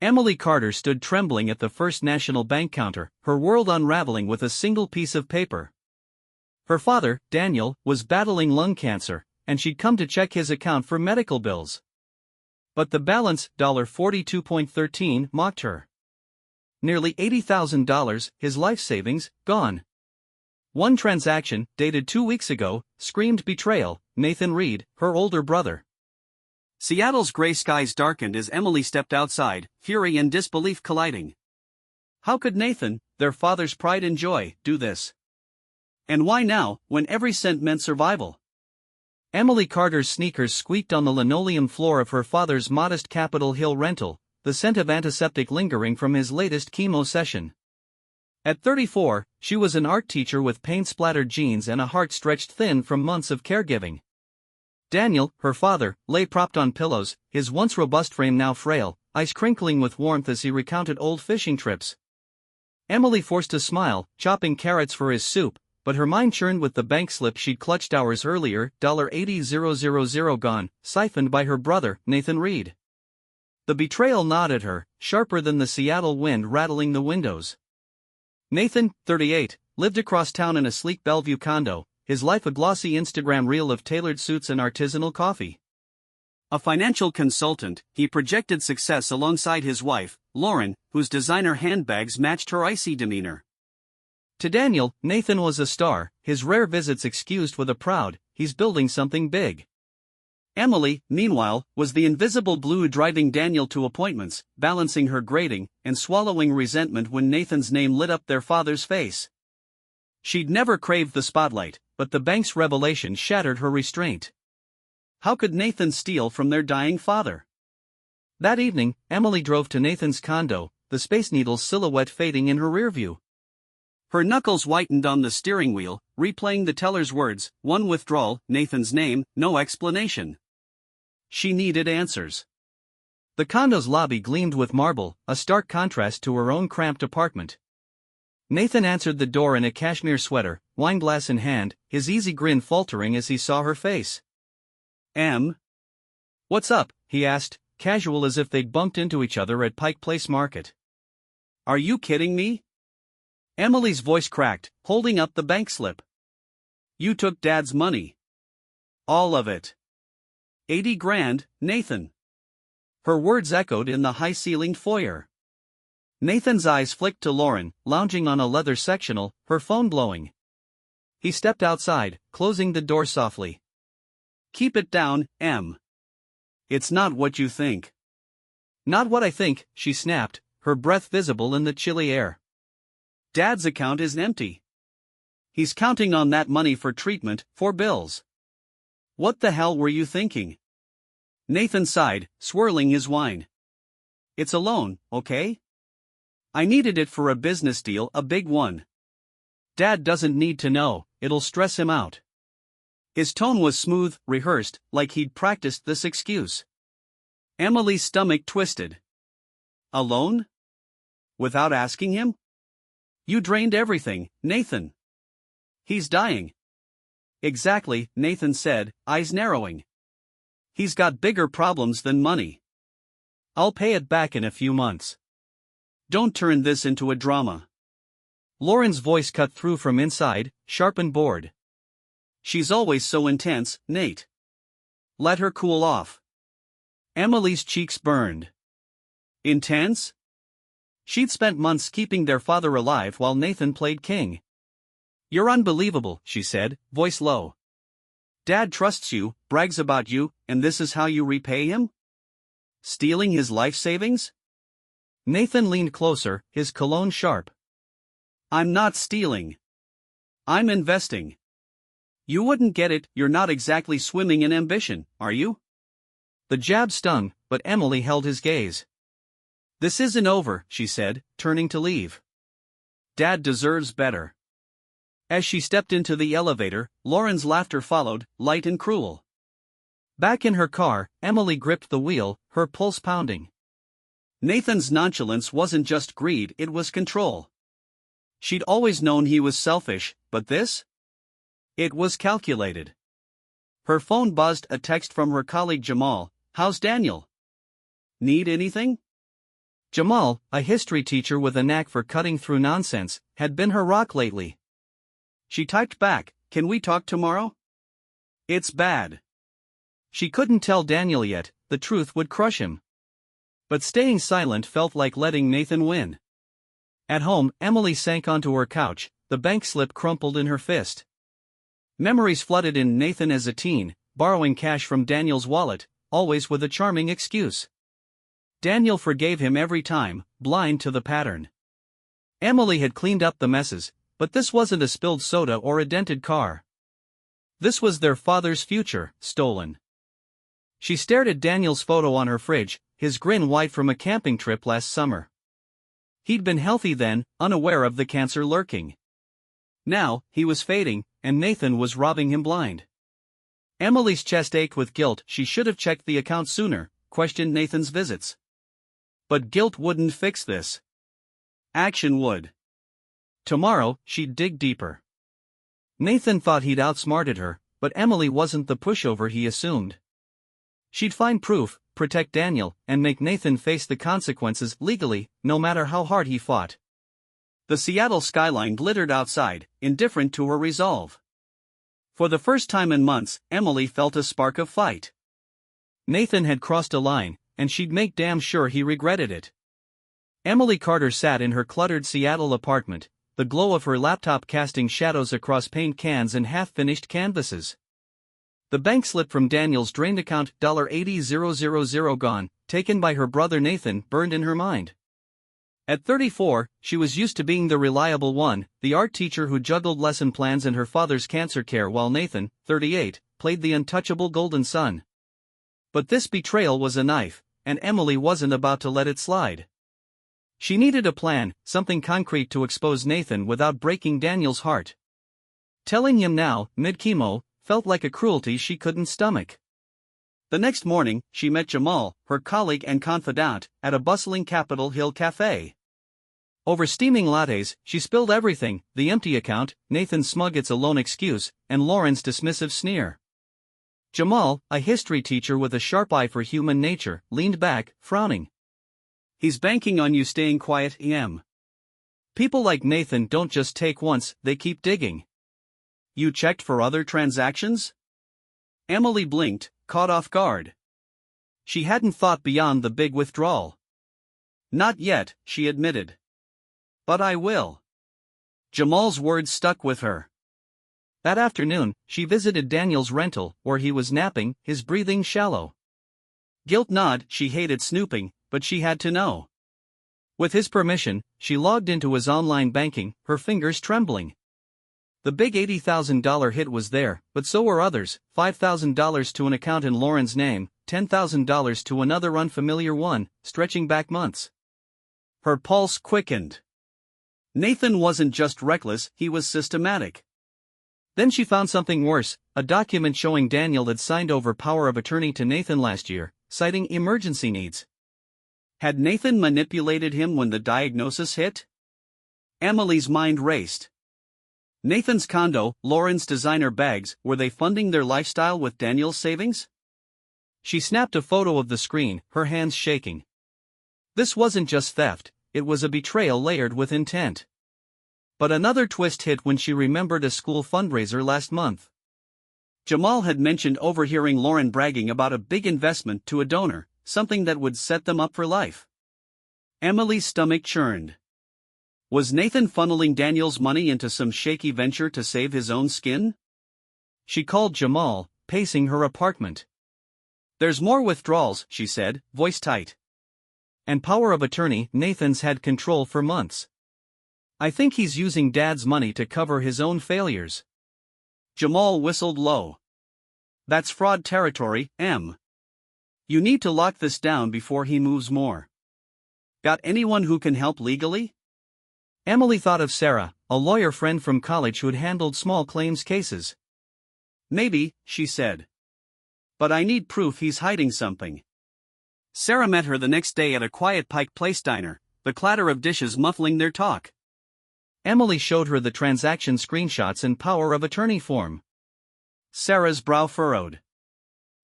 Emily Carter stood trembling at the First National Bank counter, her world unraveling with a single piece of paper. Her father, Daniel, was battling lung cancer, and she'd come to check his account for medical bills. But the balance, $42.13, mocked her. Nearly $80,000, his life savings, gone. One transaction, dated 2 weeks ago, screamed betrayal. Nathan Reed, her older brother. Seattle's gray skies darkened as Emily stepped outside, fury and disbelief colliding. How could Nathan, their father's pride and joy, do this? And why now, when every cent meant survival? Emily Carter's sneakers squeaked on the linoleum floor of her father's modest Capitol Hill rental, the scent of antiseptic lingering from his latest chemo session. At 34, she was an art teacher with paint-splattered jeans and a heart stretched thin from months of caregiving. Daniel, her father, lay propped on pillows, his once robust frame now frail, eyes crinkling with warmth as he recounted old fishing trips. Emily forced a smile, chopping carrots for his soup, but her mind churned with the bank slip she'd clutched hours earlier, $80,000 gone, siphoned by her brother, Nathan Reed. The betrayal gnawed at her, sharper than the Seattle wind rattling the windows. Nathan, 38, lived across town in a sleek Bellevue condo, his life a glossy Instagram reel of tailored suits and artisanal coffee. A financial consultant, he projected success alongside his wife, Lauren, whose designer handbags matched her icy demeanor. To Daniel, Nathan was a star, his rare visits excused with a proud, "He's building something big." Emily, meanwhile, was the invisible glue driving Daniel to appointments, balancing her grating, and swallowing resentment when Nathan's name lit up their father's face. She'd never craved the spotlight, but the bank's revelation shattered her restraint. How could Nathan steal from their dying father? That evening, Emily drove to Nathan's condo, the Space Needle's silhouette fading in her rearview. Her knuckles whitened on the steering wheel, replaying the teller's words, one withdrawal, Nathan's name, no explanation. She needed answers. The condo's lobby gleamed with marble, a stark contrast to her own cramped apartment. Nathan answered the door in a cashmere sweater, wineglass in hand, his easy grin faltering as he saw her face. What's up?" he asked, casual as if they'd bumped into each other at Pike Place Market. "Are you kidding me?" Emily's voice cracked, holding up the bank slip. "You took Dad's money. All of it. 80 grand, Nathan." Her words echoed in the high-ceilinged foyer. Nathan's eyes flicked to Lauren, lounging on a leather sectional, her phone blowing. He stepped outside, closing the door softly. "Keep it down, Em. It's not what you think." "Not what I think," she snapped, her breath visible in the chilly air. "Dad's account is empty. He's counting on that money for treatment, for bills. What the hell were you thinking?" Nathan sighed, swirling his wine. "It's a loan, okay? I needed it for a business deal, a big one. Dad doesn't need to know, it'll stress him out." His tone was smooth, rehearsed, like he'd practiced this excuse. Emily's stomach twisted. "A loan? Without asking him? You drained everything, Nathan." "He's dying." "Exactly," Nathan said, eyes narrowing. "He's got bigger problems than money. I'll pay it back in a few months. Don't turn this into a drama." Lauren's voice cut through from inside, sharp and bored. "She's always so intense, Nate. Let her cool off." Emily's cheeks burned. Intense? She'd spent months keeping their father alive while Nathan played king. "You're unbelievable," she said, voice low. "Dad trusts you, brags about you, and this is how you repay him? Stealing his life savings?" Nathan leaned closer, his cologne sharp. "I'm not stealing. I'm investing. You wouldn't get it, you're not exactly swimming in ambition, are you?" The jab stung, but Emily held his gaze. "This isn't over," she said, turning to leave. "Dad deserves better." As she stepped into the elevator, Lauren's laughter followed, light and cruel. Back in her car, Emily gripped the wheel, her pulse pounding. Nathan's nonchalance wasn't just greed, it was control. She'd always known he was selfish, but this? It was calculated. Her phone buzzed, a text from her colleague Jamal. "How's Daniel? Need anything?" Jamal, a history teacher with a knack for cutting through nonsense, had been her rock lately. She typed back, "Can we talk tomorrow? It's bad." She couldn't tell Daniel yet, the truth would crush him. But staying silent felt like letting Nathan win. At home, Emily sank onto her couch, the bank slip crumpled in her fist. Memories flooded in Nathan as a teen, borrowing cash from Daniel's wallet, always with a charming excuse. Daniel forgave him every time, blind to the pattern. Emily had cleaned up the messes, but this wasn't a spilled soda or a dented car. This was their father's future, stolen. She stared at Daniel's photo on her fridge, his grin wide from a camping trip last summer. He'd been healthy then, unaware of the cancer lurking. Now, he was fading, and Nathan was robbing him blind. Emily's chest ached with guilt. She should have checked the account sooner, questioned Nathan's visits. But guilt wouldn't fix this. Action would. Tomorrow, she'd dig deeper. Nathan thought he'd outsmarted her, but Emily wasn't the pushover he assumed. She'd find proof, protect Daniel, and make Nathan face the consequences legally, no matter how hard he fought. The Seattle skyline glittered outside, indifferent to her resolve. For the first time in months, Emily felt a spark of fight. Nathan had crossed a line, and she'd make damn sure he regretted it. Emily Carter sat in her cluttered Seattle apartment, the glow of her laptop casting shadows across paint cans and half-finished canvases. The bank slip from Daniel's drained account, $80,000 gone, taken by her brother Nathan, burned in her mind. At 34, she was used to being the reliable one, the art teacher who juggled lesson plans and her father's cancer care while Nathan, 38, played the untouchable golden son. But this betrayal was a knife, and Emily wasn't about to let it slide. She needed a plan, something concrete to expose Nathan without breaking Daniel's heart. Telling him now, mid-chemo, felt like a cruelty she couldn't stomach. The next morning, she met Jamal, her colleague and confidant, at a bustling Capitol Hill cafe. Over steaming lattes, she spilled everything: the empty account, Nathan's smug "it's a loan" excuse, and Lauren's dismissive sneer. Jamal, a history teacher with a sharp eye for human nature, leaned back, frowning. "He's banking on you staying quiet, Em. People like Nathan don't just take once, they keep digging." "You checked for other transactions?" Emily blinked, caught off guard. She hadn't thought beyond the big withdrawal. "Not yet," she admitted. "But I will." Jamal's words stuck with her. That afternoon, she visited Daniel's rental, where he was napping, his breathing shallow. Guilt nod, she hated snooping, but she had to know. With his permission, she logged into his online banking, her fingers trembling. The big $80,000 hit was there, but so were others: $5,000 to an account in Lauren's name, $10,000 to another unfamiliar one, stretching back months. Her pulse quickened. Nathan wasn't just reckless, he was systematic. Then she found something worse: a document showing Daniel had signed over power of attorney to Nathan last year, citing emergency needs. Had Nathan manipulated him when the diagnosis hit? Emily's mind raced. Nathan's condo, Lauren's designer bags, were they funding their lifestyle with Daniel's savings? She snapped a photo of the screen, her hands shaking. This wasn't just theft, it was a betrayal layered with intent. But another twist hit when she remembered a school fundraiser last month. Jamal had mentioned overhearing Lauren bragging about a big investment to a donor, something that would set them up for life. Emily's stomach churned. Was Nathan funneling Daniel's money into some shaky venture to save his own skin? She called Jamal, pacing her apartment. "There's more withdrawals," she said, voice tight. "And power of attorney, Nathan's had control for months. I think he's using Dad's money to cover his own failures." Jamal whistled low. "That's fraud territory, Em. You need to lock this down before he moves more. Got anyone who can help legally?" Emily thought of Sarah, a lawyer friend from college who'd handled small claims cases. "Maybe," she said. "But I need proof he's hiding something." Sarah met her the next day at a quiet Pike Place diner, the clatter of dishes muffling their talk. Emily showed her the transaction screenshots and power of attorney form. Sarah's brow furrowed.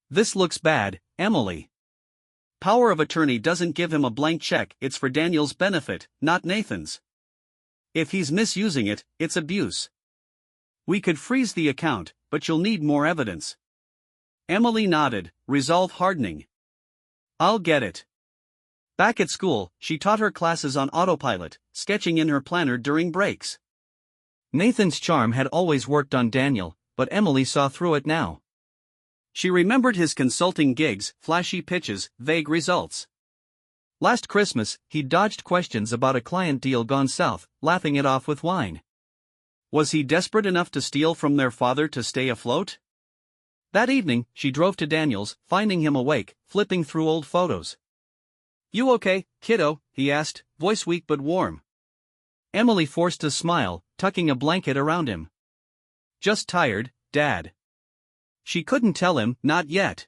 "This looks bad, Emily. Power of attorney doesn't give him a blank check, it's for Daniel's benefit, not Nathan's. If he's misusing it, it's abuse. We could freeze the account, but you'll need more evidence. Emily nodded, resolve hardening. I'll get it. Back at school, she taught her classes on autopilot, sketching in her planner during breaks. Nathan's charm had always worked on Daniel, but Emily saw through it now. She remembered his consulting gigs, flashy pitches, vague results. Last Christmas, he'd dodged questions about a client deal gone south, laughing it off with wine. Was he desperate enough to steal from their father to stay afloat? That evening, she drove to Daniel's, finding him awake, flipping through old photos. "You okay, kiddo?" he asked, voice weak but warm. Emily forced a smile, tucking a blanket around him. "Just tired, Dad." She couldn't tell him, not yet.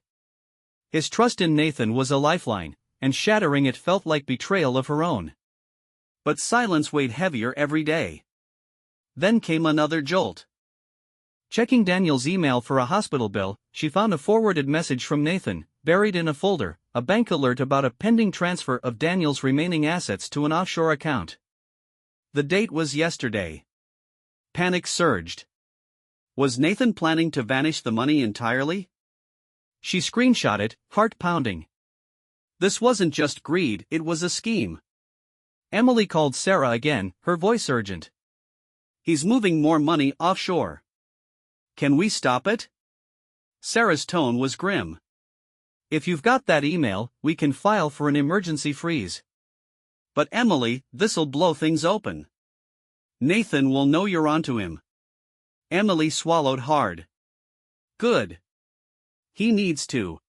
His trust in Nathan was a lifeline, and shattering it felt like betrayal of her own. But silence weighed heavier every day. Then came another jolt. Checking Daniel's email for a hospital bill, she found a forwarded message from Nathan, buried in a folder, a bank alert about a pending transfer of Daniel's remaining assets to an offshore account. The date was yesterday. Panic surged. Was Nathan planning to vanish the money entirely? She screenshot it, heart pounding. This wasn't just greed, it was a scheme. Emily called Sarah again, her voice urgent. "He's moving more money offshore. Can we stop it?" Sarah's tone was grim. "If you've got that email, we can file for an emergency freeze." "But Emily, this'll blow things open. Nathan will know you're onto him." Emily swallowed hard. "Good. He needs to."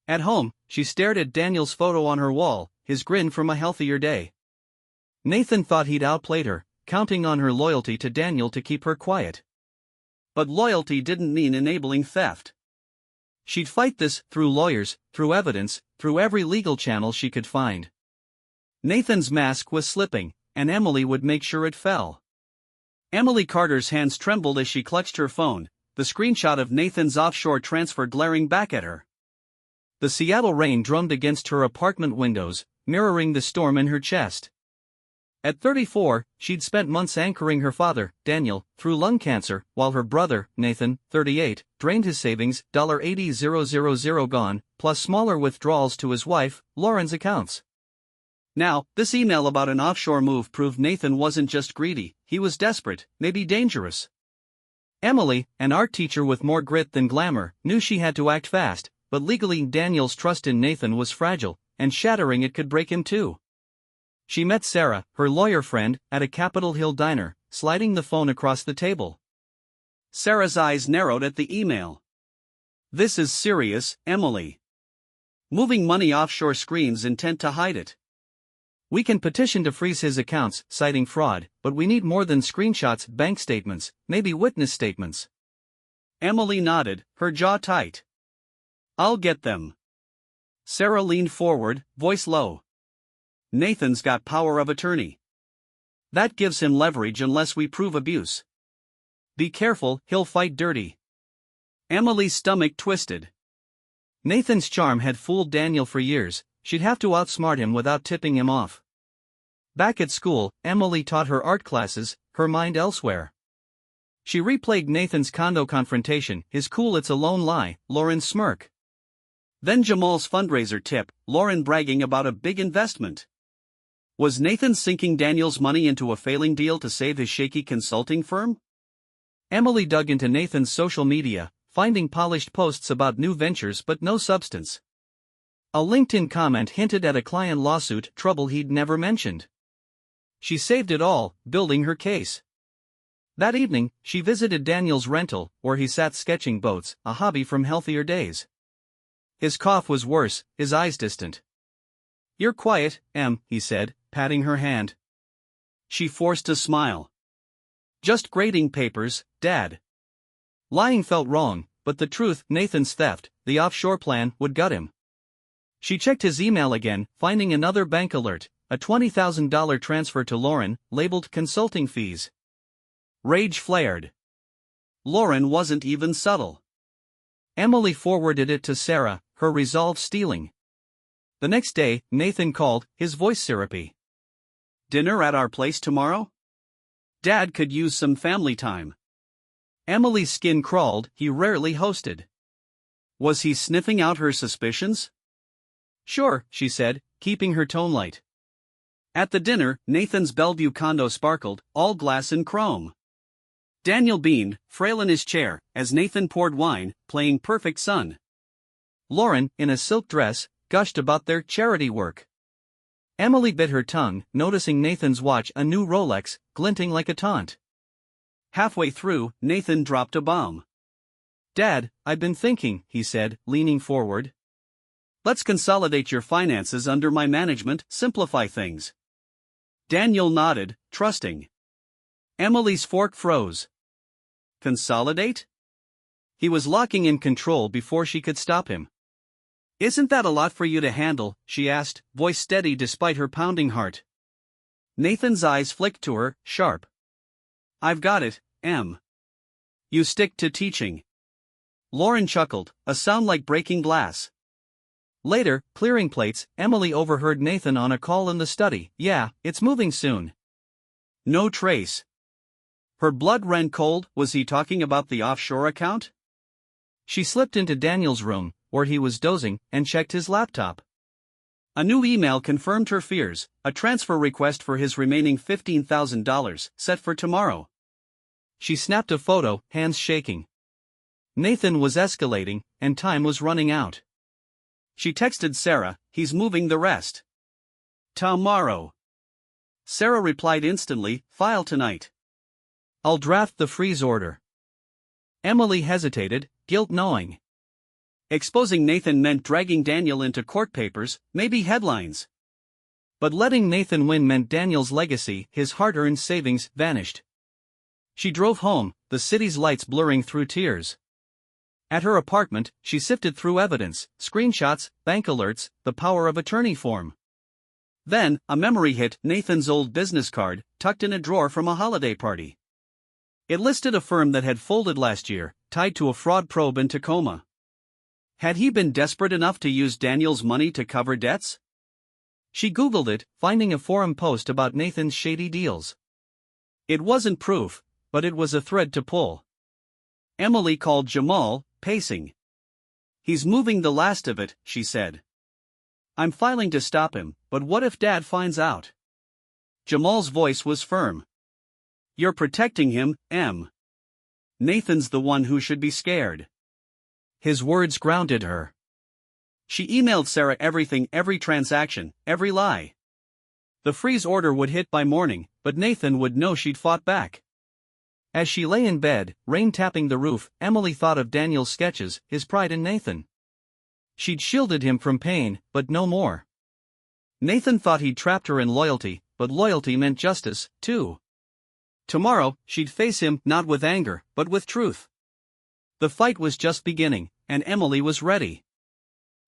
At home, she stared at Daniel's photo on her wall, his grin from a healthier day. Nathan thought he'd outplayed her, counting on her loyalty to Daniel to keep her quiet. But loyalty didn't mean enabling theft. She'd fight this through lawyers, through evidence, through every legal channel she could find. Nathan's mask was slipping, and Emily would make sure it fell. Emily Carter's hands trembled as she clutched her phone, the screenshot of Nathan's offshore transfer glaring back at her. The Seattle rain drummed against her apartment windows, mirroring the storm in her chest. At 34, she'd spent months anchoring her father, Daniel, through lung cancer, while her brother, Nathan, 38, drained his savings, $80,000 gone, plus smaller withdrawals to his wife, Lauren's accounts. Now, this email about an offshore move proved Nathan wasn't just greedy, he was desperate, maybe dangerous. Emily, an art teacher with more grit than glamour, knew she had to act fast, but legally Daniel's trust in Nathan was fragile, and shattering it could break him too. She met Sarah, her lawyer friend, at a Capitol Hill diner, sliding the phone across the table. Sarah's eyes narrowed at the email. "This is serious, Emily. Moving money offshore screams intent to hide it. We can petition to freeze his accounts, citing fraud, but we need more than screenshots, bank statements, maybe witness statements." Emily nodded, her jaw tight. "I'll get them." Sarah leaned forward, voice low. "Nathan's got power of attorney. That gives him leverage unless we prove abuse. Be careful, he'll fight dirty." Emily's stomach twisted. Nathan's charm had fooled Daniel for years, she'd have to outsmart him without tipping him off. Back at school, Emily taught her art classes, her mind elsewhere. She replayed Nathan's condo confrontation, his cool "it's a lone lie," Lauren's smirk. Then Jamal's fundraiser tip, Lauren bragging about a big investment. Was Nathan sinking Daniel's money into a failing deal to save his shaky consulting firm? Emily dug into Nathan's social media, finding polished posts about new ventures but no substance. A LinkedIn comment hinted at a client lawsuit, trouble he'd never mentioned. She saved it all, building her case. That evening, she visited Daniel's rental, where he sat sketching boats, a hobby from healthier days. His cough was worse, his eyes distant. "You're quiet, Em," he said, patting her hand. She forced a smile. "Just grading papers, Dad." Lying felt wrong, but the truth, Nathan's theft, the offshore plan, would gut him. She checked his email again, finding another bank alert, a $20,000 transfer to Lauren, labeled consulting fees. Rage flared. Lauren wasn't even subtle. Emily forwarded it to Sarah, her resolve stealing. The next day, Nathan called, his voice syrupy. Dinner at our place tomorrow? Dad could use some family time. Emily's skin crawled, he rarely hosted. Was he sniffing out her suspicions? Sure, she said, keeping her tone light. At the dinner, Nathan's Bellevue condo sparkled, all glass and chrome. Daniel beamed, frail in his chair, as Nathan poured wine, playing Perfect Sun. Lauren, in a silk dress, gushed about their charity work. Emily bit her tongue, noticing Nathan's watch, a new Rolex, glinting like a taunt. Halfway through, Nathan dropped a bomb. Dad, I've been thinking, he said, leaning forward. Let's consolidate your finances under my management, simplify things. Daniel nodded, trusting. Emily's fork froze. Consolidate? He was locking in control before she could stop him. Isn't that a lot for you to handle? She asked, voice steady despite her pounding heart. Nathan's eyes flicked to her, sharp. I've got it, Em. You stick to teaching. Lauren chuckled, a sound like breaking glass. Later, clearing plates, Emily overheard Nathan on a call in the study. Yeah, it's moving soon. No trace. Her blood ran cold. Was he talking about the offshore account? She slipped into Daniel's room, where he was dozing, and checked his laptop. A new email confirmed her fears, a transfer request for his remaining $15,000, set for tomorrow. She snapped a photo, hands shaking. Nathan was escalating, and time was running out. She texted Sarah, he's moving the rest. Tomorrow. Sarah replied instantly, file tonight. I'll draft the freeze order. Emily hesitated, guilt gnawing. Exposing Nathan meant dragging Daniel into court papers, maybe headlines. But letting Nathan win meant Daniel's legacy, his hard-earned savings, vanished. She drove home, the city's lights blurring through tears. At her apartment, she sifted through evidence, screenshots, bank alerts, the power of attorney form. Then, a memory hit, Nathan's old business card, tucked in a drawer from a holiday party. It listed a firm that had folded last year, tied to a fraud probe in Tacoma. Had he been desperate enough to use Daniel's money to cover debts? She Googled it, finding a forum post about Nathan's shady deals. It wasn't proof, but it was a thread to pull. Emily called Jamal, pacing. He's moving the last of it, she said. I'm filing to stop him, but what if Dad finds out? Jamal's voice was firm. You're protecting him, Em. Nathan's the one who should be scared. His words grounded her. She emailed Sarah everything, every transaction, every lie. The freeze order would hit by morning, but Nathan would know she'd fought back. As she lay in bed, rain tapping the roof, Emily thought of Daniel's sketches, his pride in Nathan. She'd shielded him from pain, but no more. Nathan thought he'd trapped her in loyalty, but loyalty meant justice, too. Tomorrow, she'd face him, not with anger, but with truth. The fight was just beginning, and Emily was ready.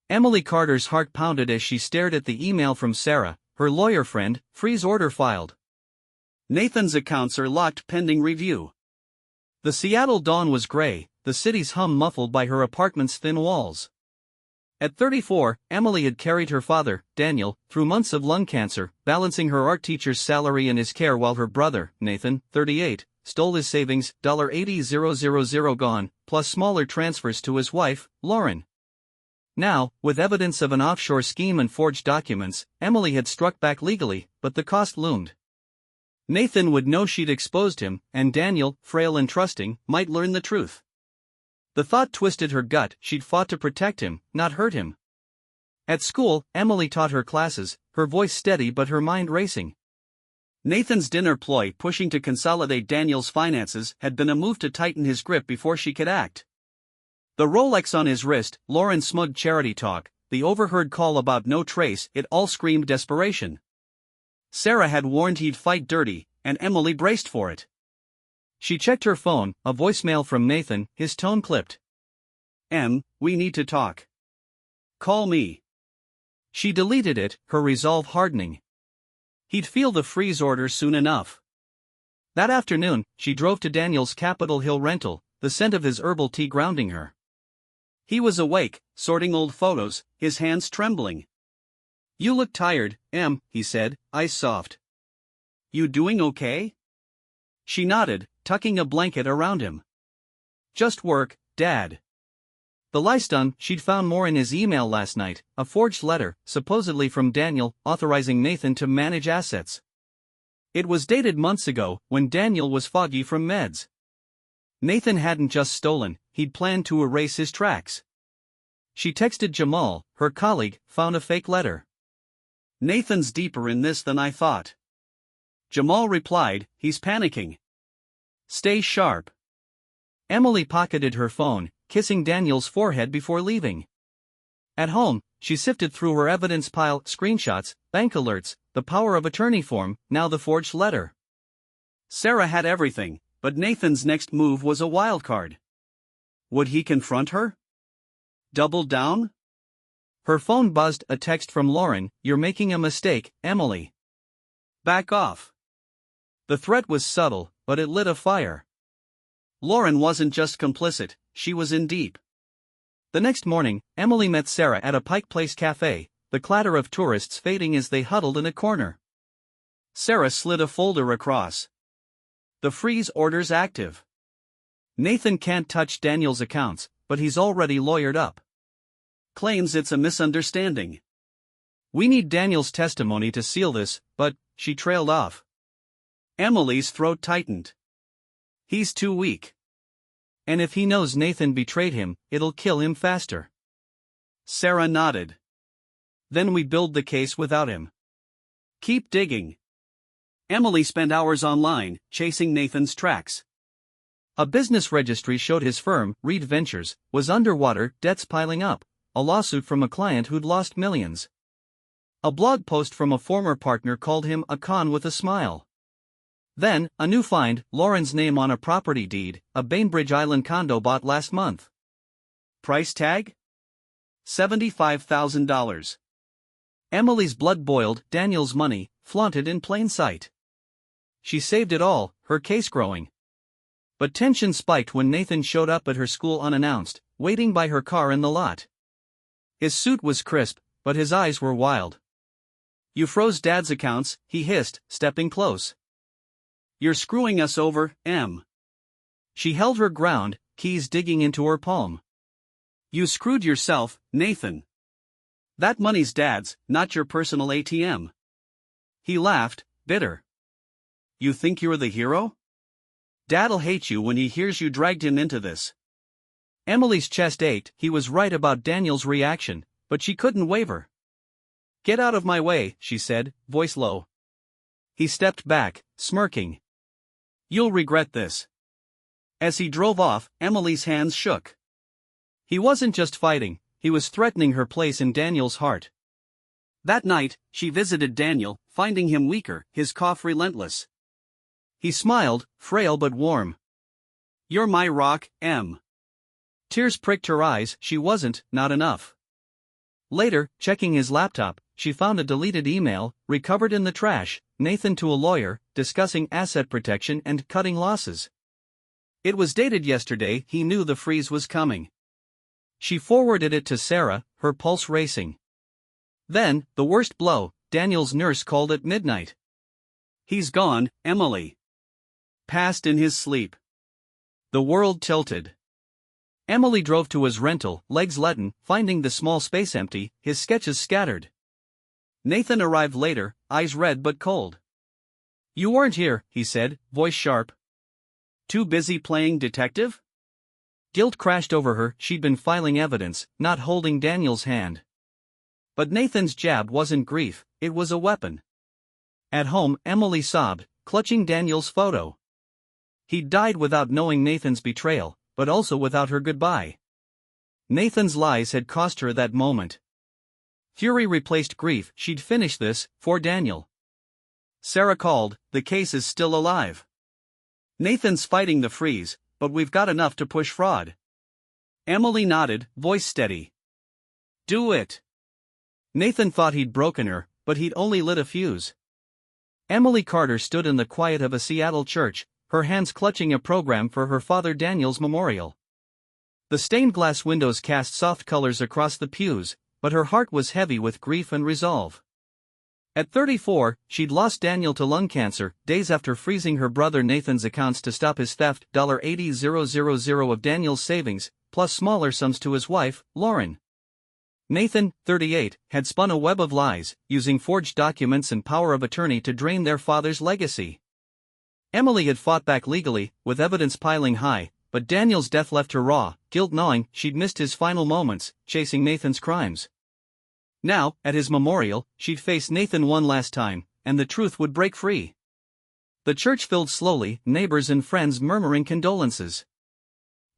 Emily Carter's heart pounded as she stared at the email from Sarah, her lawyer friend, freeze order filed. Nathan's accounts are locked pending review. The Seattle dawn was gray, the city's hum muffled by her apartment's thin walls. At 34, Emily had carried her father, Daniel, through months of lung cancer, balancing her art teacher's salary and his care while her brother, Nathan, 38, stole his savings, $80,000 gone, plus smaller transfers to his wife, Lauren. Now, with evidence of an offshore scheme and forged documents, Emily had struck back legally, but the cost loomed. Nathan would know she'd exposed him, and Daniel, frail and trusting, might learn the truth. The thought twisted her gut. She'd fought to protect him, not hurt him. At school, Emily taught her classes, her voice steady but her mind racing. Nathan's dinner ploy, pushing to consolidate Daniel's finances, had been a move to tighten his grip before she could act. The Rolex on his wrist, Lauren's smug charity talk, the overheard call about no trace, it all screamed desperation. Sarah had warned he'd fight dirty, and Emily braced for it. She checked her phone, a voicemail from Nathan, his tone clipped. Em, we need to talk. Call me. She deleted it, her resolve hardening. He'd feel the freeze order soon enough. That afternoon, she drove to Daniel's Capitol Hill rental, the scent of his herbal tea grounding her. He was awake, sorting old photos, his hands trembling. You look tired, Em, he said, eyes soft. You doing okay? She nodded, tucking a blanket around him. Just work, Dad. The lie's done. She'd found more in his email last night, a forged letter, supposedly from Daniel, authorizing Nathan to manage assets. It was dated months ago, when Daniel was foggy from meds. Nathan hadn't just stolen, he'd planned to erase his tracks. She texted Jamal, her colleague, found a fake letter. Nathan's deeper in this than I thought. Jamal replied, he's panicking. Stay sharp. Emily pocketed her phone, kissing Daniel's forehead before leaving. At home, she sifted through her evidence pile, screenshots, bank alerts, the power of attorney form, now the forged letter. Sarah had everything, but Nathan's next move was a wild card. Would he confront her? Double down? Her phone buzzed, a text from Lauren, "You're making a mistake, Emily. Back off." The threat was subtle, but it lit a fire. Lauren wasn't just complicit, she was in deep. The next morning, Emily met Sarah at a Pike Place cafe, the clatter of tourists fading as they huddled in a corner. Sarah slid a folder across. The freeze order's active. Nathan can't touch Daniel's accounts, but he's already lawyered up. Claims it's a misunderstanding. We need Daniel's testimony to seal this, but, she trailed off. Emily's throat tightened. He's too weak. And if he knows Nathan betrayed him, it'll kill him faster. Sarah nodded. Then we build the case without him. Keep digging. Emily spent hours online, chasing Nathan's tracks. A business registry showed his firm, Reed Ventures, was underwater, debts piling up, a lawsuit from a client who'd lost millions. A blog post from a former partner called him a con with a smile. Then, a new find, Lauren's name on a property deed, a Bainbridge Island condo bought last month. Price tag? $75,000. Emily's blood boiled, Daniel's money, flaunted in plain sight. She saved it all, her case growing. But tension spiked when Nathan showed up at her school unannounced, waiting by her car in the lot. His suit was crisp, but his eyes were wild. You froze Dad's accounts, he hissed, stepping close. You're screwing us over, Em. She held her ground, keys digging into her palm. You screwed yourself, Nathan. That money's Dad's, not your personal ATM. He laughed, bitter. You think you're the hero? Dad'll hate you when he hears you dragged him into this. Emily's chest ached. He was right about Daniel's reaction, but she couldn't waver. Get out of my way, she said, voice low. He stepped back, smirking. You'll regret this. As he drove off, Emily's hands shook. He wasn't just fighting, he was threatening her place in Daniel's heart. That night, she visited Daniel, finding him weaker, his cough relentless. He smiled, frail but warm. You're my rock, Em. Tears pricked her eyes. She wasn't, not enough. Later, checking his laptop, she found a deleted email, recovered in the trash, Nathan to a lawyer, discussing asset protection and cutting losses. It was dated yesterday. He knew the freeze was coming. She forwarded it to Sarah, her pulse racing. Then, the worst blow, Daniel's nurse called at midnight. He's gone, Emily. Passed in his sleep. The world tilted. Emily drove to his rental, legs leaden, finding the small space empty, his sketches scattered. Nathan arrived later, eyes red but cold. You weren't here, he said, voice sharp. Too busy playing detective? Guilt crashed over her. She'd been filing evidence, not holding Daniel's hand. But Nathan's jab wasn't grief, it was a weapon. At home, Emily sobbed, clutching Daniel's photo. He'd died without knowing Nathan's betrayal, but also without her goodbye. Nathan's lies had cost her that moment. Fury replaced grief. She'd finish this, for Daniel. Sarah called, the case is still alive. Nathan's fighting the freeze, but we've got enough to push fraud. Emily nodded, voice steady. Do it. Nathan thought he'd broken her, but he'd only lit a fuse. Emily Carter stood in the quiet of a Seattle church, her hands clutching a program for her father Daniel's memorial. The stained glass windows cast soft colors across the pews, but her heart was heavy with grief and resolve. At 34, she'd lost Daniel to lung cancer, days after freezing her brother Nathan's accounts to stop his theft. $80,000 of Daniel's savings, plus smaller sums to his wife, Lauren. Nathan, 38, had spun a web of lies, using forged documents and power of attorney to drain their father's legacy. Emily had fought back legally, with evidence piling high, but Daniel's death left her raw, guilt-gnawing. She'd missed his final moments, chasing Nathan's crimes. Now, at his memorial, she'd face Nathan one last time, and the truth would break free. The church filled slowly, neighbors and friends murmuring condolences.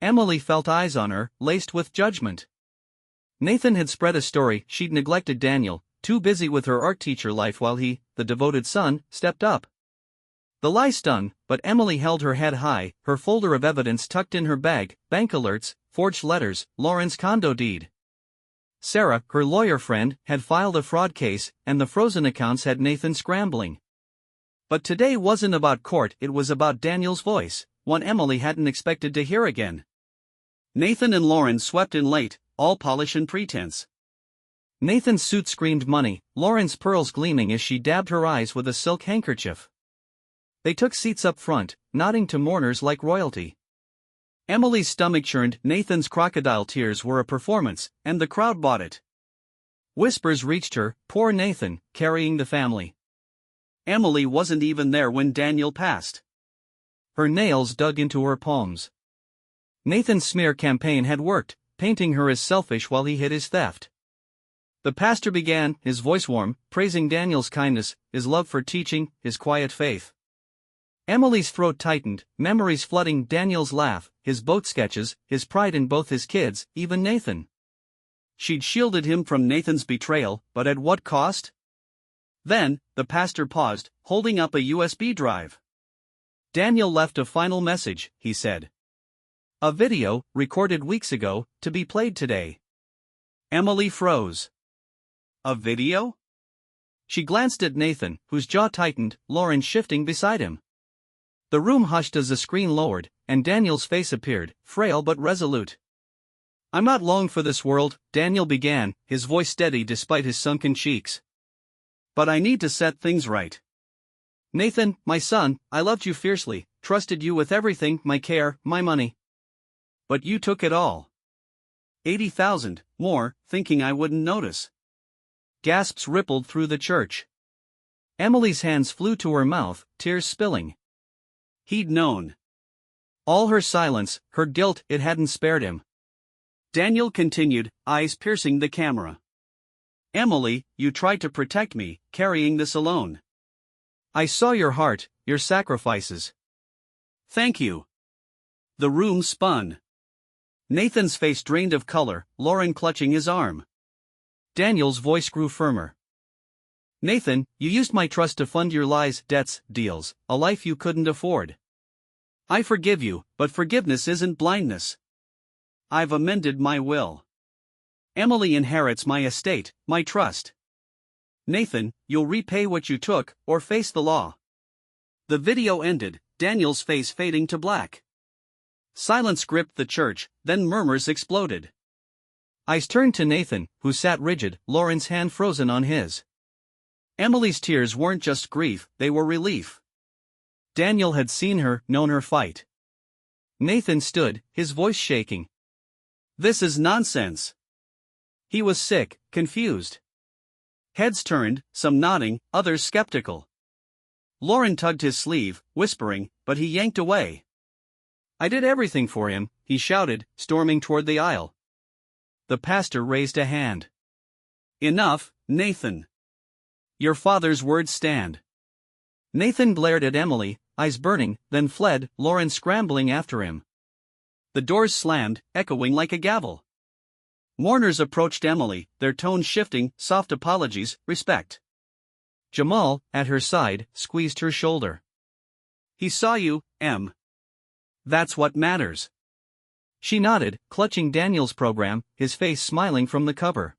Emily felt eyes on her, laced with judgment. Nathan had spread a story. She'd neglected Daniel, too busy with her art teacher life while he, the devoted son, stepped up. The lie stung, but Emily held her head high, her folder of evidence tucked in her bag: bank alerts, forged letters, Lauren's condo deed. Sarah, her lawyer friend, had filed a fraud case, and the frozen accounts had Nathan scrambling. But today wasn't about court, it was about Daniel's voice, one Emily hadn't expected to hear again. Nathan and Lauren swept in late, all polish and pretense. Nathan's suit screamed money, Lauren's pearls gleaming as she dabbed her eyes with a silk handkerchief. They took seats up front, nodding to mourners like royalty. Emily's stomach churned. Nathan's crocodile tears were a performance, and the crowd bought it. Whispers reached her, poor Nathan, carrying the family. Emily wasn't even there when Daniel passed. Her nails dug into her palms. Nathan's smear campaign had worked, painting her as selfish while he hid his theft. The pastor began, his voice warm, praising Daniel's kindness, his love for teaching, his quiet faith. Emily's throat tightened, memories flooding. Daniel's laugh, his boat sketches, his pride in both his kids, even Nathan. She'd shielded him from Nathan's betrayal, but at what cost? Then, the pastor paused, holding up a USB drive. Daniel left a final message, he said. A video, recorded weeks ago, to be played today. Emily froze. A video? She glanced at Nathan, whose jaw tightened, Lauren shifting beside him. The room hushed as the screen lowered, and Daniel's face appeared, frail but resolute. I'm not long for this world, Daniel began, his voice steady despite his sunken cheeks. But I need to set things right. Nathan, my son, I loved you fiercely, trusted you with everything, my care, my money. But you took it all. 80,000, more, thinking I wouldn't notice. Gasps rippled through the church. Emily's hands flew to her mouth, tears spilling. He'd known. All her silence, her guilt, it hadn't spared him. Daniel continued, eyes piercing the camera. Emily, you tried to protect me, carrying this alone. I saw your heart, your sacrifices. Thank you. The room spun. Nathan's face drained of color, Lauren clutching his arm. Daniel's voice grew firmer. Nathan, you used my trust to fund your lies, debts, deals, a life you couldn't afford. I forgive you, but forgiveness isn't blindness. I've amended my will. Emily inherits my estate, my trust. Nathan, you'll repay what you took, or face the law. The video ended, Daniel's face fading to black. Silence gripped the church, then murmurs exploded. Eyes turned to Nathan, who sat rigid, Lauren's hand frozen on his. Emily's tears weren't just grief, they were relief. Daniel had seen her, known her fight. Nathan stood, his voice shaking. This is nonsense. He was sick, confused. Heads turned, some nodding, others skeptical. Lauren tugged his sleeve, whispering, but he yanked away. I did everything for him, he shouted, storming toward the aisle. The pastor raised a hand. Enough, Nathan. Your father's words stand. Nathan glared at Emily, eyes burning, then fled, Lauren scrambling after him. The doors slammed, echoing like a gavel. Mourners approached Emily, their tones shifting, soft apologies, respect. Jamal, at her side, squeezed her shoulder. He saw you, Em. That's what matters. She nodded, clutching Daniel's program, his face smiling from the cover.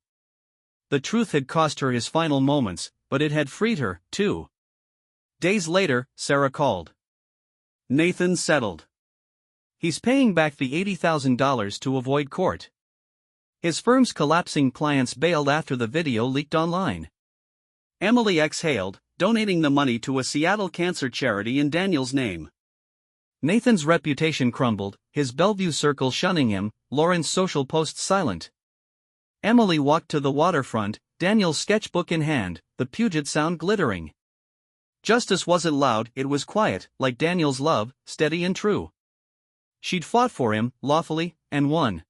The truth had cost her his final moments, but it had freed her, too. Days later, Sarah called. Nathan settled. He's paying back the $80,000 to avoid court. His firm's collapsing clients bailed after the video leaked online. Emily exhaled, donating the money to a Seattle cancer charity in Daniel's name. Nathan's reputation crumbled, his Bellevue circle shunning him, Lauren's social posts silent. Emily walked to the waterfront, Daniel's sketchbook in hand, the Puget Sound glittering. Justice wasn't loud, it was quiet, like Daniel's love, steady and true. She'd fought for him, lawfully, and won.